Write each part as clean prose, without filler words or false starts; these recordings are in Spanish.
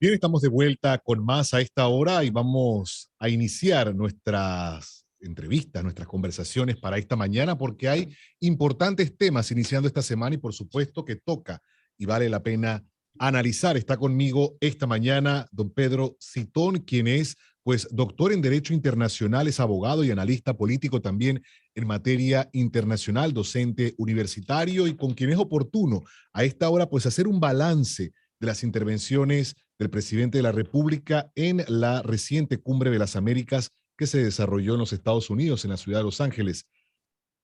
Bien, estamos de vuelta con más a esta hora y vamos a iniciar nuestras entrevistas, nuestras conversaciones para esta mañana porque hay importantes temas iniciando esta semana y por supuesto que toca y vale la pena analizar. Está conmigo esta mañana don Pedro Citón, quien es pues doctor en Derecho Internacional, es abogado y analista político también en materia internacional, docente universitario y con quien es oportuno a esta hora pues hacer un balance de las intervenciones del presidente de la República en la reciente Cumbre de las Américas que se desarrolló en los Estados Unidos, en la ciudad de Los Ángeles.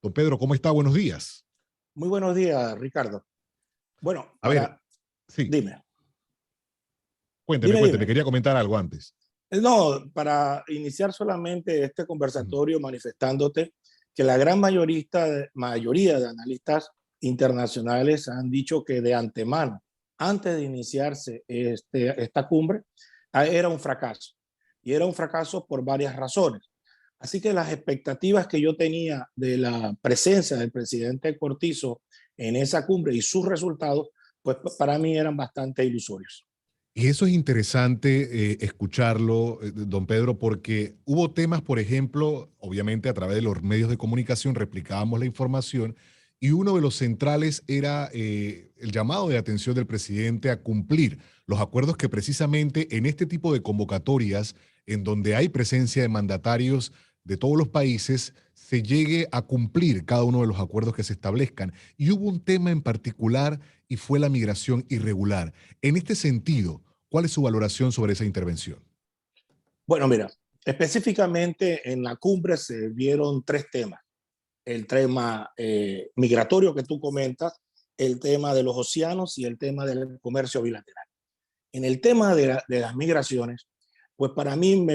Don Pedro, ¿cómo está? Buenos días. Muy buenos días, Ricardo. Bueno, a ver, sí. Dime. Cuénteme. Quería comentar algo antes. No, para iniciar solamente este conversatorio manifestándote que la gran mayoría de analistas internacionales han dicho que de antemano, antes de iniciarse esta cumbre, era un fracaso. Y era un fracaso por varias razones. Así que las expectativas que yo tenía de la presencia del presidente Cortizo en esa cumbre y sus resultados, pues para mí eran bastante ilusorios. Y eso es interesante escucharlo, don Pedro, porque hubo temas, por ejemplo, obviamente a través de los medios de comunicación replicábamos la información y uno de los centrales era el llamado de atención del presidente a cumplir los acuerdos que precisamente en este tipo de convocatorias, en donde hay presencia de mandatarios de todos los países, se llegue a cumplir cada uno de los acuerdos que se establezcan. Y hubo un tema en particular y fue la migración irregular. En este sentido, ¿cuál es su valoración sobre esa intervención? Bueno, mira, específicamente en la cumbre se vieron tres temas. El tema migratorio que tú comentas, el tema de los océanos y el tema del comercio bilateral. En el tema de las migraciones, pues para mí,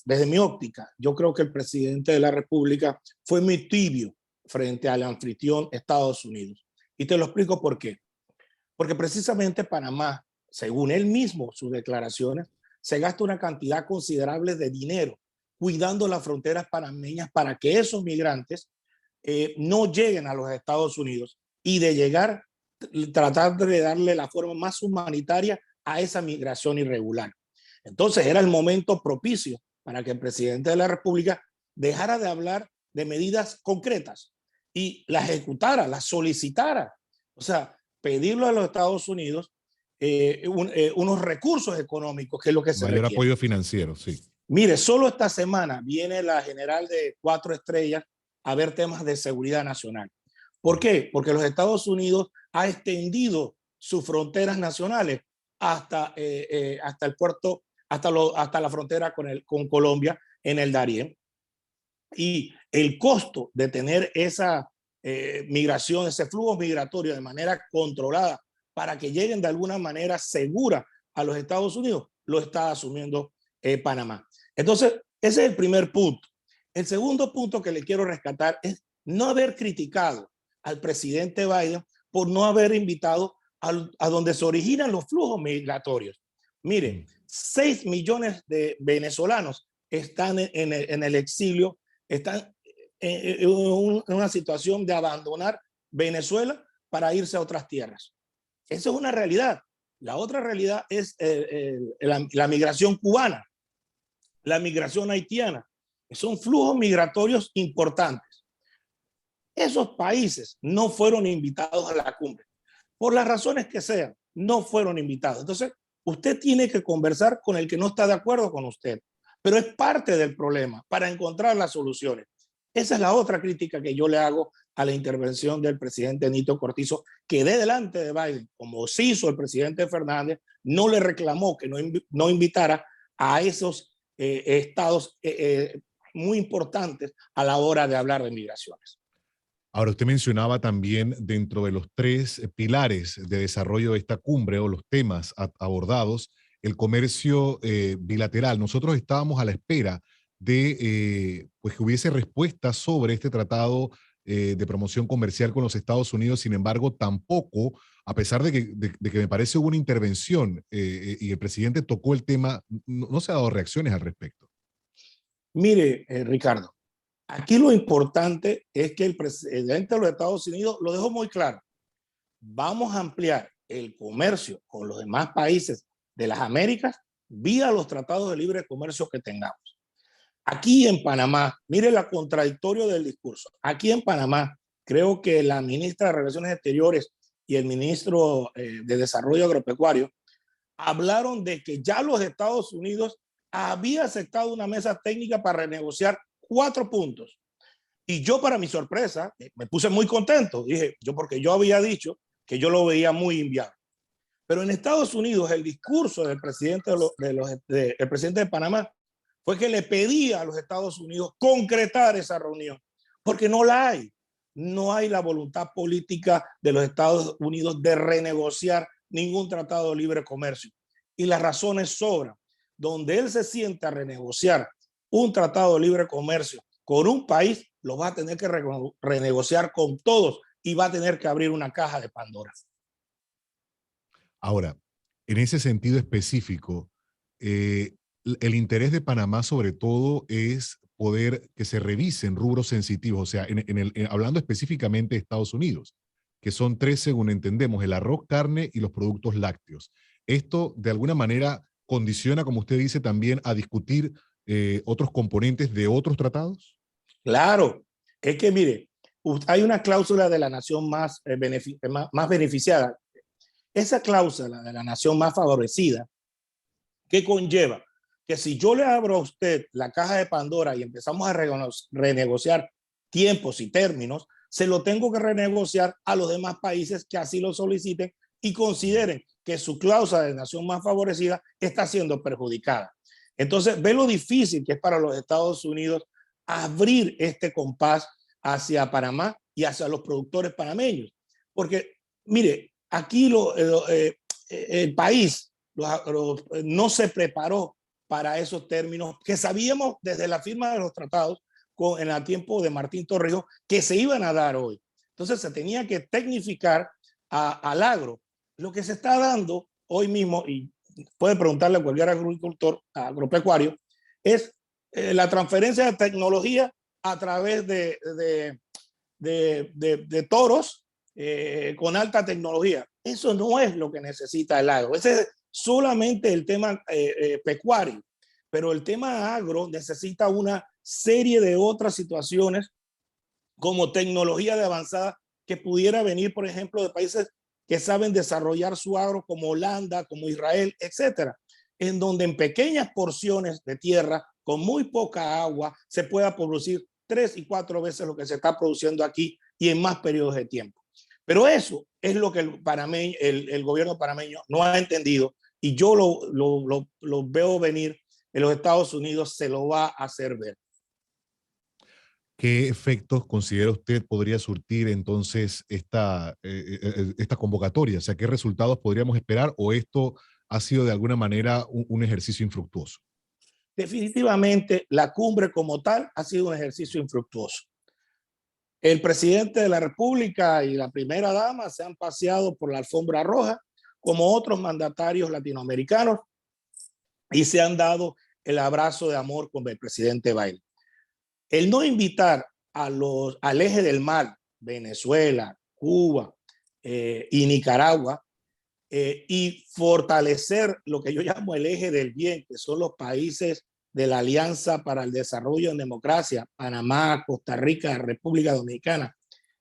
desde mi óptica, yo creo que el presidente de la República fue muy tibio frente al anfitrión Estados Unidos. Y te lo explico por qué. Porque precisamente Panamá, según él mismo, sus declaraciones, se gasta una cantidad considerable de dinero cuidando las fronteras panameñas para que esos migrantes no lleguen a los Estados Unidos y de llegar, tratar de darle la forma más humanitaria a esa migración irregular. Entonces era el momento propicio para que el presidente de la República dejara de hablar de medidas concretas y las ejecutara, las solicitara. O sea, pedirlo a los Estados Unidos unos recursos económicos, que es lo que se Mayor requiere. apoyo financiero, sí. Mire, solo esta semana viene la general de 4 estrellas a ver temas de seguridad nacional. ¿Por qué? Porque los Estados Unidos ha extendido sus fronteras nacionales hasta el puerto, hasta la frontera con Colombia en el Darién. Y el costo de tener esa migración, ese flujo migratorio de manera controlada para que lleguen de alguna manera segura a los Estados Unidos, lo está asumiendo Panamá. Entonces, ese es el primer punto. El segundo punto que le quiero rescatar es no haber criticado al presidente Biden por no haber invitado a donde se originan los flujos migratorios. Mire, 6 millones de venezolanos están en el exilio, están en una situación de abandonar Venezuela para irse a otras tierras. Eso es una realidad. La otra realidad es la migración cubana, la migración haitiana. Son flujos migratorios importantes. Esos países no fueron invitados a la cumbre. Por las razones que sean, no fueron invitados. Entonces, usted tiene que conversar con el que no está de acuerdo con usted. Pero es parte del problema para encontrar las soluciones. Esa es la otra crítica que yo le hago a la intervención del presidente Nito Cortizo, que de delante de Biden, como sí hizo el presidente Fernández, no le reclamó que no invitara a esos estados muy importantes a la hora de hablar de migraciones. Ahora, usted mencionaba también dentro de los tres pilares de desarrollo de esta cumbre o los temas abordados, el comercio bilateral. Nosotros estábamos a la espera de pues que hubiese respuestas sobre este tratado de promoción comercial con los Estados Unidos. Sin embargo, tampoco, a pesar de que me parece hubo una intervención y el presidente tocó el tema, no se ha dado reacciones al respecto. Mire, Ricardo, aquí lo importante es que el presidente de los Estados Unidos lo dejó muy claro. Vamos a ampliar el comercio con los demás países de las Américas vía los tratados de libre comercio que tengamos. Aquí en Panamá, mire la contradictorio del discurso. Aquí en Panamá, creo que la ministra de Relaciones Exteriores y el ministro de Desarrollo Agropecuario hablaron de que ya los Estados Unidos había aceptado una mesa técnica para renegociar 4 puntos. Y yo, para mi sorpresa, me puse muy contento. Dije, porque yo había dicho que yo lo veía muy inviable. Pero en Estados Unidos, el discurso del presidente el presidente de Panamá fue que le pedía a los Estados Unidos concretar esa reunión, porque no la hay. No hay la voluntad política de los Estados Unidos de renegociar ningún tratado de libre comercio. Y las razones sobran. Donde él se siente a renegociar un tratado de libre comercio con un país, lo va a tener que renegociar con todos y va a tener que abrir una caja de Pandora. Ahora, en ese sentido específico, el interés de Panamá sobre todo es poder que se revisen rubros sensitivos, o sea, hablando específicamente de Estados Unidos, que son 3 según entendemos, el arroz, carne y los productos lácteos. Esto de alguna manera condiciona, como usted dice, también a discutir otros componentes de otros tratados. Claro, es que mire, hay una cláusula de la nación más beneficiada. Esa cláusula de la nación más favorecida, que conlleva que si yo le abro a usted la caja de Pandora y empezamos a renegociar tiempos y términos, se lo tengo que renegociar a los demás países que así lo soliciten y consideren que su cláusula de nación más favorecida está siendo perjudicada. Entonces, ve lo difícil que es para los Estados Unidos abrir este compás hacia Panamá y hacia los productores panameños. Porque, mire, aquí el país no se preparó para esos términos que sabíamos desde la firma de los tratados en el tiempo de Martín Torrijos que se iban a dar hoy. Entonces se tenía que tecnificar al agro. Lo que se está dando hoy mismo, y puede preguntarle a cualquier agricultor, agropecuario, es la transferencia de tecnología a través de toros con alta tecnología. Eso no es lo que necesita el agro. Ese es solamente el tema pecuario, pero el tema agro necesita una serie de otras situaciones como tecnología de avanzada que pudiera venir, por ejemplo, de países que saben desarrollar su agro como Holanda, como Israel, etcétera, en donde en pequeñas porciones de tierra, con muy poca agua, se pueda producir 3 y 4 veces lo que se está produciendo aquí y en más periodos de tiempo. Pero eso es lo que el gobierno panameño no ha entendido y yo lo veo venir. En los Estados Unidos se lo va a hacer ver. ¿Qué efectos considera usted podría surtir entonces esta convocatoria? O sea, ¿qué resultados podríamos esperar o esto ha sido de alguna manera un ejercicio infructuoso? Definitivamente, la cumbre como tal ha sido un ejercicio infructuoso. El presidente de la República y la primera dama se han paseado por la alfombra roja como otros mandatarios latinoamericanos y se han dado el abrazo de amor con el presidente Biden. El no invitar al eje del mal, Venezuela, Cuba y Nicaragua, y fortalecer lo que yo llamo el eje del bien, que son los países de la Alianza para el Desarrollo en Democracia, Panamá, Costa Rica, República Dominicana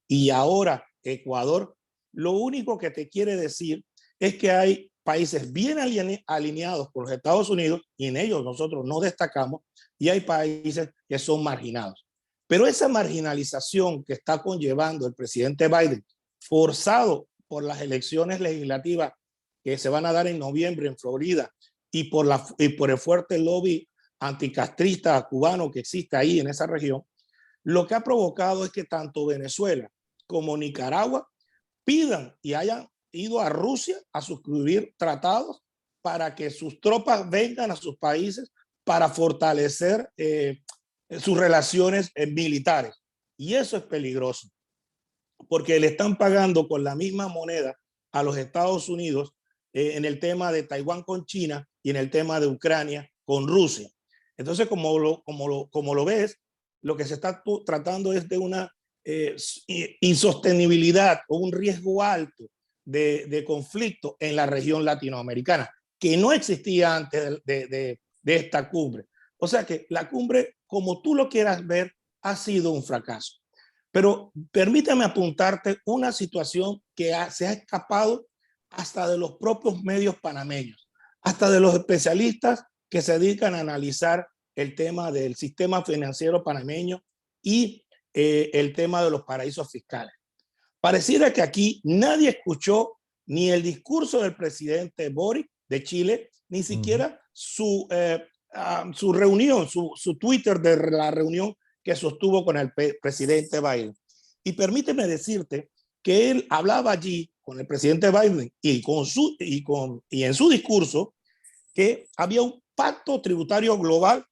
y ahora Ecuador, lo único que te quiere decir es que hay países bien alineados con los Estados Unidos y en ellos nosotros no destacamos y hay países que son marginados. Pero esa marginalización que está conllevando el presidente Biden, forzado por las elecciones legislativas que se van a dar en noviembre en Florida y por el fuerte lobby anticastrista cubano que existe ahí en esa región, lo que ha provocado es que tanto Venezuela como Nicaragua pidan y hayan ido a Rusia a suscribir tratados para que sus tropas vengan a sus países para fortalecer sus relaciones militares. Y eso es peligroso, porque le están pagando con la misma moneda a los Estados Unidos en el tema de Taiwán con China y en el tema de Ucrania con Rusia. Entonces, como lo ves, lo que se está tratando es de una insostenibilidad o un riesgo alto de conflicto en la región latinoamericana. que no existía antes de esta cumbre. O sea que la cumbre, como tú lo quieras ver, ha sido un fracaso. Pero permítame apuntarte una situación que se ha escapado hasta de los propios medios panameños, hasta de los especialistas que se dedican a analizar el tema del sistema financiero panameño y el tema de los paraísos fiscales. Pareciera que aquí nadie escuchó ni el discurso del presidente Boric de Chile, ni siquiera su reunión, su Twitter de la reunión que sostuvo con el presidente Biden. Y permíteme decirte que él hablaba allí con el presidente Biden y en su discurso que había un pacto tributario global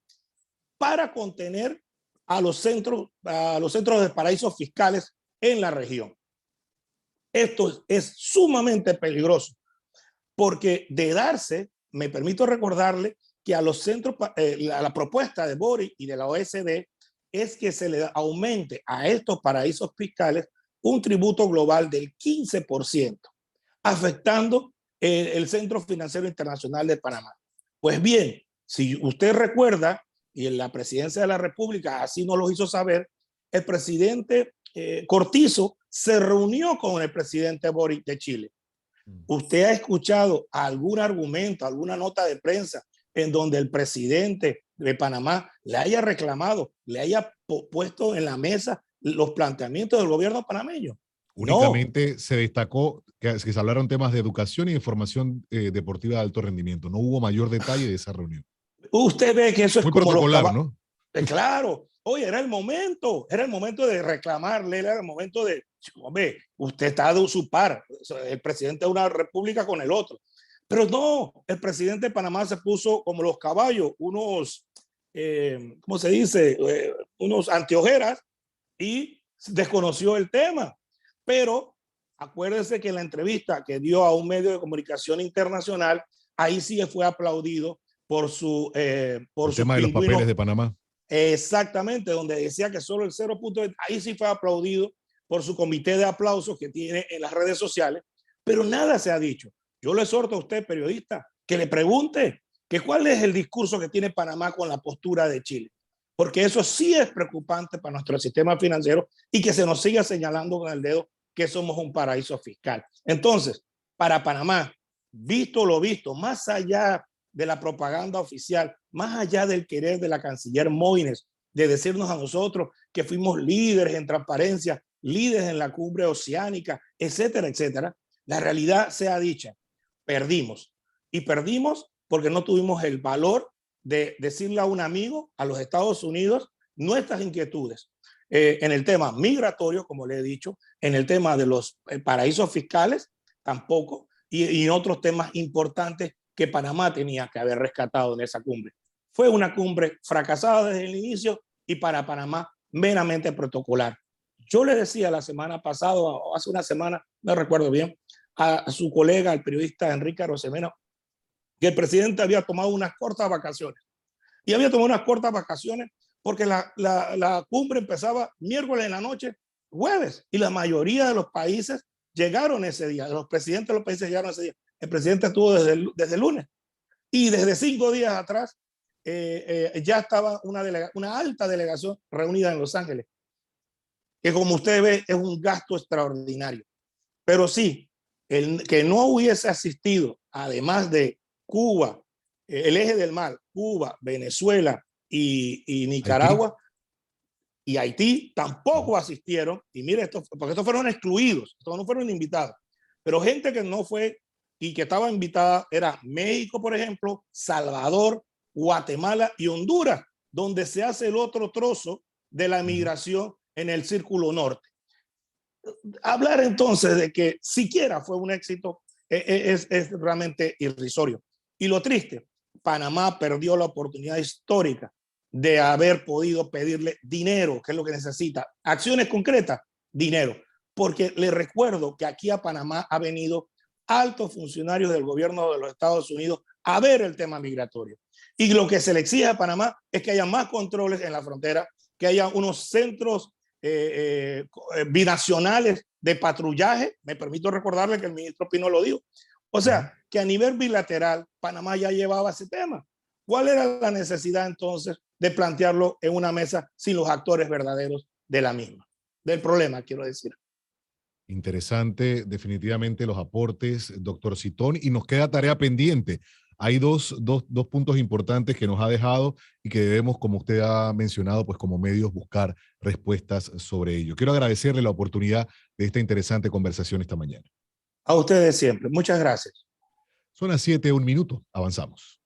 para contener a los centros de paraísos fiscales en la región. Esto es sumamente peligroso porque de darse, me permito recordarle que a los centros, la propuesta de Boric y de la OECD es que se le aumente a estos paraísos fiscales un tributo global del 15%, afectando el Centro Financiero Internacional de Panamá. Pues bien, si usted recuerda, y en la presidencia de la República así nos lo hizo saber, el presidente Cortizo se reunió con el presidente Boric de Chile. ¿Usted ha escuchado algún argumento, alguna nota de prensa en donde el presidente de Panamá le haya reclamado, le haya puesto en la mesa los planteamientos del gobierno panameño? Únicamente no. Se destacó que se hablaron temas de educación y de formación deportiva de alto rendimiento. No hubo mayor detalle de esa reunión. Usted ve que eso es muy como protocolar, ¿no? Claro. Oye, era el momento de reclamarle, era el momento de, hombre, usted está de su par, el presidente de una república con el otro. Pero no, el presidente de Panamá se puso como los caballos, unos, ¿cómo se dice? Unos anteojeras y desconoció el tema. Pero acuérdense que en la entrevista que dio a un medio de comunicación internacional, ahí sí fue aplaudido por su el tema de los papeles de Panamá. Exactamente, donde decía que solo el 0. Ahí sí fue aplaudido por su comité de aplausos que tiene en las redes sociales, pero nada se ha dicho. Yo le exhorto a usted, periodista, que le pregunte que cuál es el discurso que tiene Panamá con la postura de Chile, porque eso sí es preocupante para nuestro sistema financiero y que se nos siga señalando con el dedo que somos un paraíso fiscal. Entonces, para Panamá, visto lo visto, más allá de la propaganda oficial, más allá del querer de la canciller Moines de decirnos a nosotros que fuimos líderes en transparencia, líderes en la cumbre oceánica, etcétera, etcétera, la realidad sea dicha, perdimos. Y perdimos porque no tuvimos el valor de decirle a un amigo, a los Estados Unidos, nuestras inquietudes en el tema migratorio, como le he dicho, en el tema de los paraísos fiscales, tampoco, y en otros temas importantes que Panamá tenía que haber rescatado en esa cumbre. Fue una cumbre fracasada desde el inicio y para Panamá meramente protocolar. Yo le decía la semana pasada, o hace una semana, no recuerdo bien, a su colega, el periodista Enrique Arosemena, que el presidente había tomado unas cortas vacaciones. Y había tomado unas cortas vacaciones porque la cumbre empezaba miércoles en la noche, jueves, y la mayoría de los países llegaron ese día, los presidentes de los países llegaron ese día. El presidente estuvo desde el lunes y desde 5 días atrás ya estaba una alta delegación reunida en Los Ángeles, que como usted ve es un gasto extraordinario. Pero sí, el que no hubiese asistido, además de Cuba, el eje del mal, Cuba, Venezuela y Nicaragua, Haití. Y Haití tampoco asistieron. Y mire, porque estos fueron excluidos, estos no fueron invitados. Pero gente que no fue y que estaba invitada era México, por ejemplo, Salvador, Guatemala y Honduras, donde se hace el otro trozo de la migración en el Círculo Norte. Hablar entonces de que siquiera fue un éxito es realmente irrisorio. Y lo triste, Panamá perdió la oportunidad histórica de haber podido pedirle dinero, que es lo que necesita. Acciones concretas, dinero. Porque le recuerdo que aquí a Panamá ha venido altos funcionarios del gobierno de los Estados Unidos a ver el tema migratorio. Y lo que se le exige a Panamá es que haya más controles en la frontera, que haya unos centros binacionales de patrullaje. Me permito recordarle que el ministro Pino lo dijo, O sea, que a nivel bilateral, Panamá ya llevaba ese tema. ¿Cuál era la necesidad entonces de plantearlo en una mesa sin los actores verdaderos de la misma? Del problema, quiero decir. Interesante, definitivamente los aportes, doctor Citón, y nos queda tarea pendiente. Hay dos puntos importantes que nos ha dejado y que debemos, como usted ha mencionado, pues como medios buscar respuestas sobre ello. Quiero agradecerle la oportunidad de esta interesante conversación esta mañana. A ustedes siempre. Muchas gracias. Son las 7:01. Avanzamos.